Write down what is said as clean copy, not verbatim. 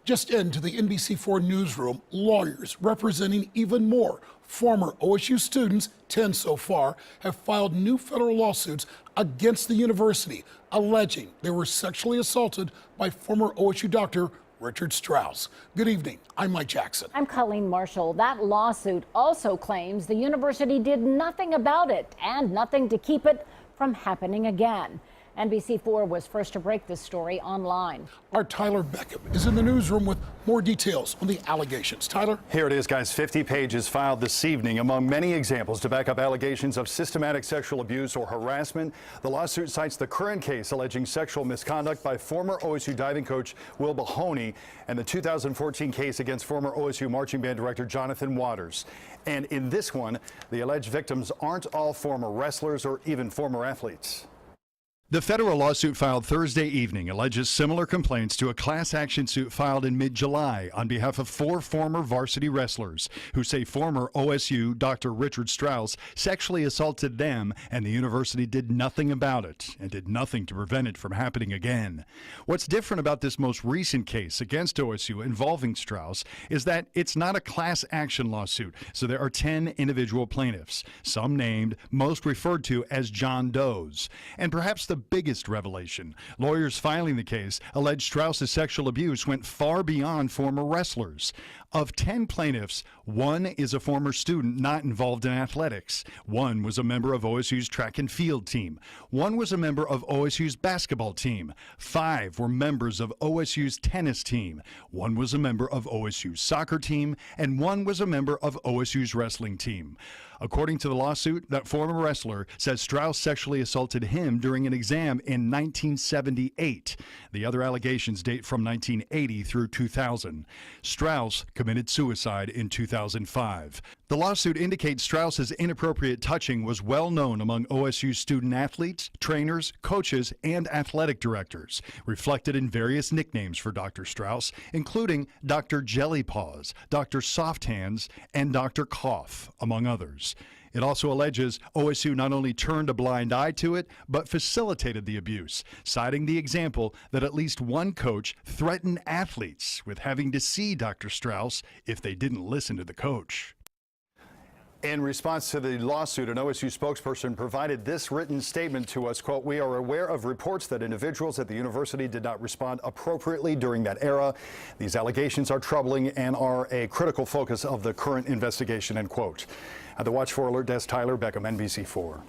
Just into the NBC4 newsroom, lawyers representing even more former OSU students, 10 so far, have filed new federal lawsuits against the university, alleging they were sexually assaulted by former OSU Doctor Richard Strauss. Good evening. I'm Mike Jackson. I'm Colleen Marshall. That lawsuit also claims the university did nothing about it and nothing to keep it from happening again. NBC4 was first to break this story online. Our Tyler Beckham is in the newsroom with more details on the allegations. Tyler? Here it is, guys. 50 pages filed this evening. Among many examples to back up allegations of systematic sexual abuse or harassment, the lawsuit cites the current case alleging sexual misconduct by former OSU diving coach Will Mahoney and the 2014 case against former OSU marching band director Jonathan Waters. And in this one, the alleged victims aren't all former wrestlers or even former athletes. The federal lawsuit filed Thursday evening alleges similar complaints to a class action suit filed in mid-July on behalf of 4 former varsity wrestlers who say former OSU Dr. Richard Strauss sexually assaulted them and the university did nothing about it and did nothing to prevent it from happening again. What's different about this most recent case against OSU involving Strauss is that it's not a class action lawsuit, so there are 10 individual plaintiffs, some named, most referred to as John Does. And perhaps the biggest revelation, lawyers filing the case allege Strauss's sexual abuse went far beyond former wrestlers. Of 10 plaintiffs, 1 is a former student not involved in athletics. 1 was a member of OSU's track and field team. 1 was a member of OSU's basketball team. 5 were members of OSU's tennis team. 1 was a member of OSU's soccer team, and 1 was a member of OSU's wrestling team. According to the lawsuit, that former wrestler says Strauss sexually assaulted him during an exam in 1978. The other allegations date from 1980 through 2000. Strauss committed suicide in 2005. The lawsuit indicates Strauss's inappropriate touching was well known among OSU student athletes, trainers, coaches, and athletic directors, reflected in various nicknames for Dr. Strauss, including Dr. Jelly Paws, Dr. Soft Hands, and Dr. Cough, among others. It also alleges OSU not only turned a blind eye to it, but facilitated the abuse, citing the example that at least one coach threatened athletes with having to see Dr. Strauss if they didn't listen to the coach. In response to the lawsuit, an OSU spokesperson provided this written statement to us, quote, "We are aware of reports that individuals at the university did not respond appropriately during that era. These allegations are troubling and are a critical focus of the current investigation," end quote. At the Watch 4 Alert Desk, Tyler Beckham, NBC4.